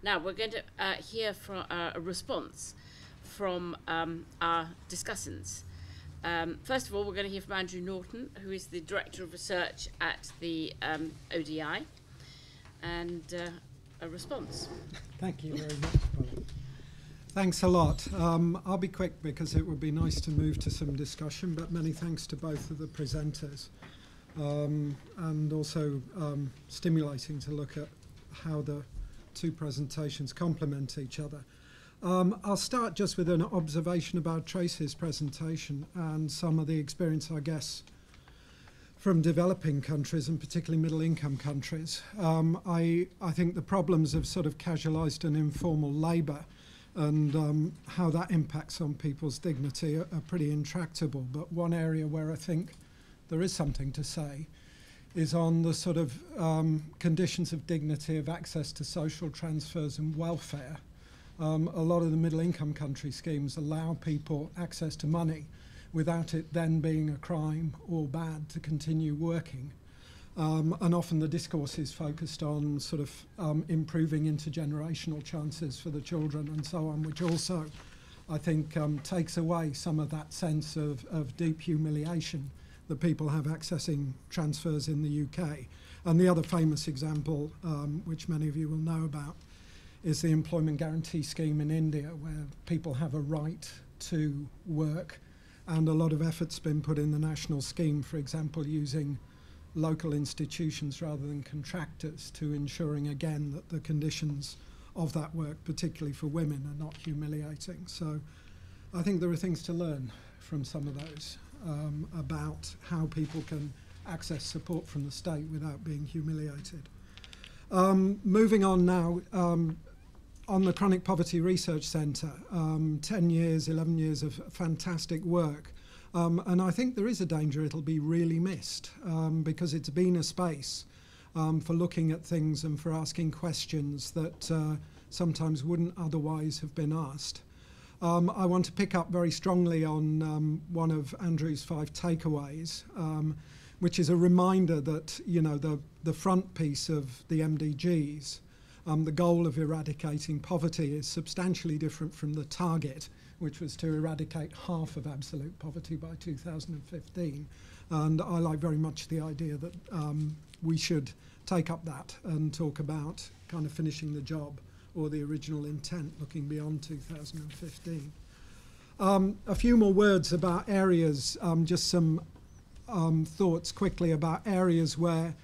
Now we're going to hear from a response from our discussants. First of all, we're going to hear from Andrew Norton, who is the Director of Research at the ODI, and a response. Thank you very much, Paul. Thanks a lot. I'll be quick because it would be nice to move to some discussion, but many thanks to both of the presenters, and also stimulating to look at how the two presentations complement each other. I'll start just with an observation about Tracy's presentation and some of the experience, I guess, from developing countries and particularly middle-income countries. I think the problems of sort of casualised and informal labour and how that impacts on people's dignity are pretty intractable. But one area where I think there is something to say is on the sort of conditions of dignity of access to social transfers and welfare. A lot of the middle-income country schemes allow people access to money without it then being a crime or bad to continue working. And often the discourse is focused on sort of improving intergenerational chances for the children and so on, which also, I think, takes away some of that sense of deep humiliation that people have accessing transfers in the UK. And the other famous example, which many of you will know about, is the Employment Guarantee Scheme in India, where people have a right to work, and a lot of effort's been put in the national scheme, for example, using local institutions rather than contractors to ensuring, again, that the conditions of that work, particularly for women, are not humiliating. So I think there are things to learn from some of those about how people can access support from the state without being humiliated. Moving on now, on the Chronic Poverty Research Centre, 10 years, 11 years of fantastic work. And I think there is a danger it'll be really missed because it's been a space for looking at things and for asking questions that sometimes wouldn't otherwise have been asked. I want to pick up very strongly on one of Andrew's 5 takeaways, which is a reminder that, you know, the front piece of the MDGs, the goal of eradicating poverty, is substantially different from the target, which was to eradicate half of absolute poverty by 2015. And I like very much the idea that we should take up that and talk about kind of finishing the job, or the original intent looking beyond 2015. A few more words about areas, just some thoughts quickly about areas where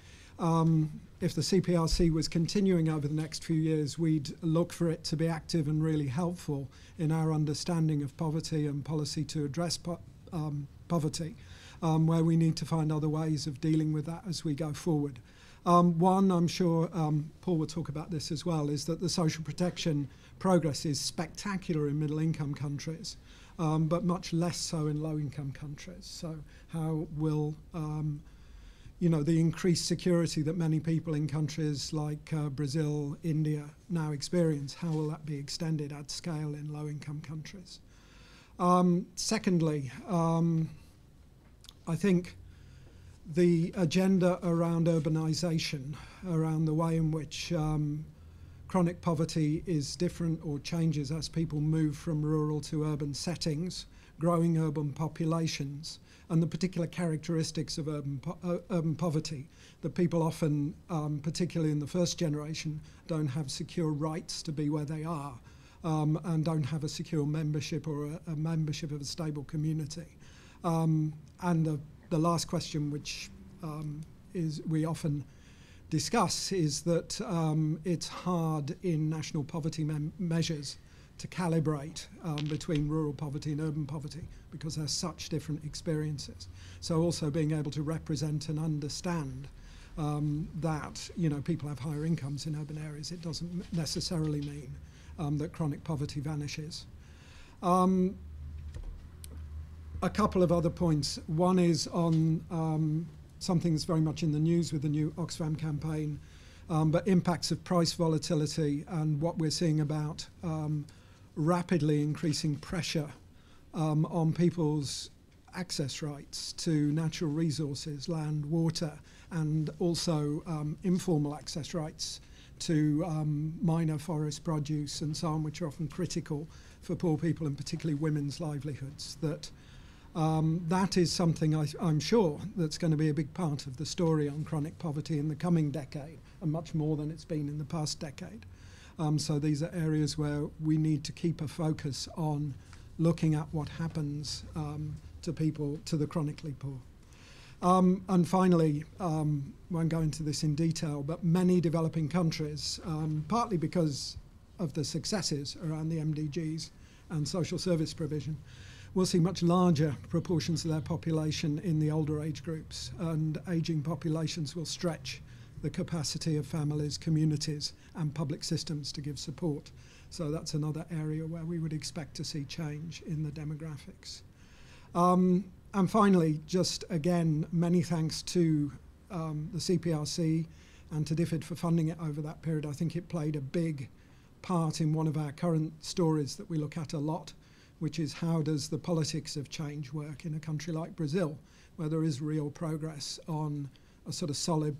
if the CPRC was continuing over the next few years, we'd look for it to be active and really helpful in our understanding of poverty and policy to address poverty, where we need to find other ways of dealing with that as we go forward. One, I'm sure Paul will talk about this as well, is that the social protection progress is spectacular in middle-income countries, but much less so in low-income countries. So how will you know, the increased security that many people in countries like Brazil, India now experience, how will that be extended at scale in low-income countries? Secondly, I think the agenda around urbanisation, around the way in which chronic poverty is different or changes as people move from rural to urban settings, growing urban populations, and the particular characteristics of urban poverty, that people often, particularly in the first generation, don't have secure rights to be where they are, and don't have a secure membership or a membership of a stable community. And the last question, which is we often discuss, is that it's hard in national poverty measures to calibrate between rural poverty and urban poverty because there's such different experiences. So also being able to represent and understand that, you know, people have higher incomes in urban areas, it doesn't necessarily mean that chronic poverty vanishes. A couple of other points. One is on something that's very much in the news with the new Oxfam campaign, but impacts of price volatility and what we're seeing about rapidly increasing pressure on people's access rights to natural resources, land, water, and also informal access rights to minor forest produce and so on, which are often critical for poor people and particularly women's livelihoods, that is something I'm sure that's going to be a big part of the story on chronic poverty in the coming decade, and much more than it's been in the past decade. So these are areas where we need to keep a focus on looking at what happens to people, to the chronically poor. And finally, won't go into this in detail, but many developing countries, partly because of the successes around the MDGs and social service provision, will see much larger proportions of their population in the older age groups, and ageing populations will stretch the capacity of families, communities and public systems to give support. So that's another area where we would expect to see change in the demographics. And finally, just again, many thanks to the CPRC and to DFID for funding it over that period. I think it played a big part in one of our current stories that we look at a lot, which is how does the politics of change work in a country like Brazil, where there is real progress on a sort of solid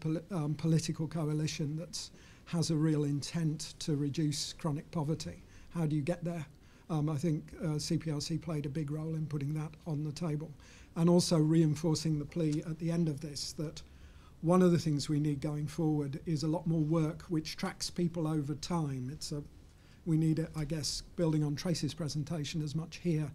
political coalition that has a real intent to reduce chronic poverty. How do you get there? I think CPRC played a big role in putting that on the table, and also reinforcing the plea at the end of this that one of the things we need going forward is a lot more work which tracks people over time. We need it, I guess, building on Tracy's presentation as much here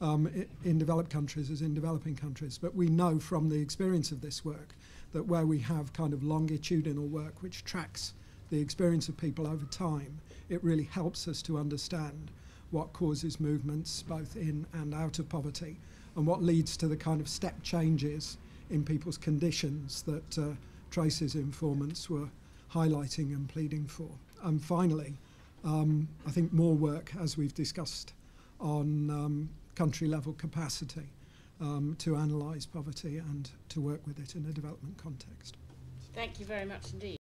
in developed countries as in developing countries. But we know from the experience of this work that where we have kind of longitudinal work which tracks the experience of people over time, it really helps us to understand what causes movements both in and out of poverty, and what leads to the kind of step changes in people's conditions that Tracy's informants were highlighting and pleading for. And finally, I think more work, as we've discussed, on country level capacity to analyse poverty and to work with it in a development context. Thank you very much indeed.